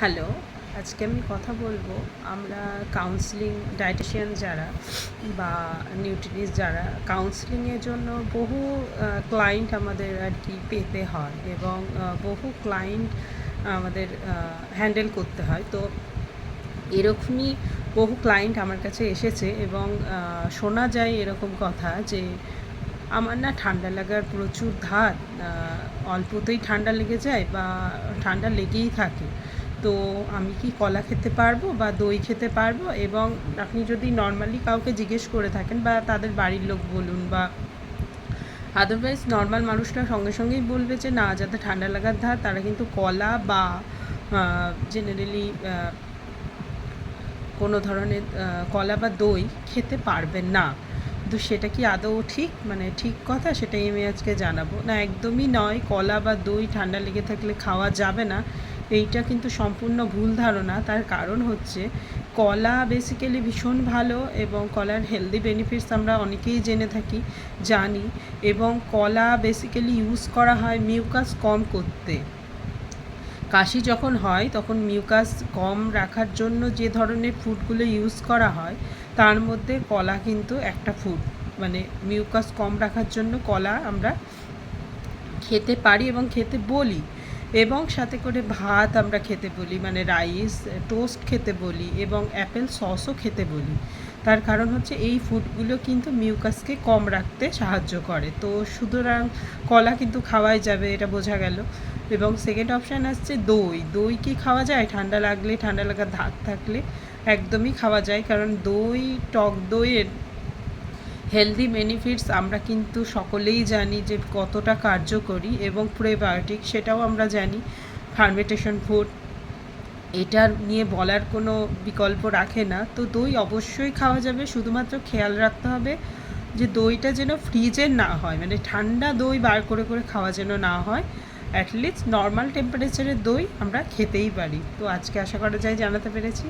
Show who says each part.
Speaker 1: Hello, আজকে আমি কথা বলবো আমরা কাউন্সেলিং ডায়েটিশিয়ান যারা বা নিউট্রিনিস্ট যারা কাউন্সেলিংয়ের জন্য বহু ক্লায়েন্ট আমাদের আর কি পেতে হয় এবং বহু ক্লায়েন্ট আমাদের হ্যান্ডেল করতে হয়। তো এরকমই বহু ক্লায়েন্ট আমার কাছে এসেছে এবং শোনা যায় এরকম কথা যে আমার না ঠান্ডা লাগার প্রচুর ধাত, অল্পতেই ঠান্ডা লেগে যায় বা ঠান্ডা লেগেই থাকে। তো আমি কি কলা খেতে পারবো বা দই খেতে পারবো? এবং আপনি যদি নর্মালি কাউকে জিজ্ঞেস করে থাকেন বা তাদের বাড়ির লোক বলুন বা আদারওয়াইজ নর্মাল মানুষরা সঙ্গে সঙ্গেই বলবে যে না, যাদের ঠান্ডা লাগার ধাত তারা কিন্তু কলা বা জেনারেলি কোনো ধরনের কলা বা দই খেতে পারবেন না। কিন্তু সেটা কি আদৌ ঠিক, মানে ঠিক কথা? সেটাই আমি আজকে জানাবো। না, একদমই নয়, কলা বা দই ঠান্ডা লেগে থাকলে খাওয়া যাবে না, এইটা কিন্তু সম্পূর্ণ ভুল ধারণা। তার কারণ হচ্ছে কলা বেসিক্যালি ভীষণ ভালো এবং কলার হেলদি বেনিফিটস আমরা অনেকেই জেনে থাকি, জানি। এবং কলা বেসিক্যালি ইউজ করা হয় মিউকাস কম করতে। কাশি যখন হয় তখন মিউকাস কম রাখার জন্য যে ধরনের ফুডগুলো ইউজ করা হয় তার মধ্যে কলা কিন্তু একটা ফুড। মানে মিউকাস কম রাখার জন্য কলা আমরা খেতে পারি এবং খেতে বলি, এবং সাথে করে ভাত আমরা খেতে বলি, মানে রাইস টোস্ট খেতে বলি এবং অ্যাপেল সসও খেতে বলি। তার কারণ হচ্ছে এই ফুডগুলো কিন্তু মিউকাসকে কম রাখতে সাহায্য করে। তো সুতরাং কলা কিন্তু খাওয়াই যাবে, এটা বোঝা গেল। এবং সেকেন্ড অপশান আসছে দই। দই কি খাওয়া যায় ঠান্ডা লাগলে, ঠান্ডা লাগার ধাত থাকলে? একদমই খাওয়া যায়, কারণ দই, টক দইয়ের হেলদি বেনিফিটস আমরা কিন্তু সকলেই জানি যে কতটা কার্যকরী, এবং প্রিবায়োটিক সেটাও আমরা জানি। ফার্মেন্টেশন ফুড, এটা নিয়ে বলার কোনো বিকল্প রাখে না। তো দই অবশ্যই খাওয়া যাবে, শুধুমাত্র খেয়াল রাখতে হবে যে দইটা যেন ফ্রিজের না হয়, মানে ঠান্ডা দই বার করে করে খাওয়া যেন না হয়। অ্যাটলিস্ট নর্মাল টেম্পারেচারের দই আমরা খেতেই পারি। তো আজকে আশা করা যায় জানাতে পেরেছি।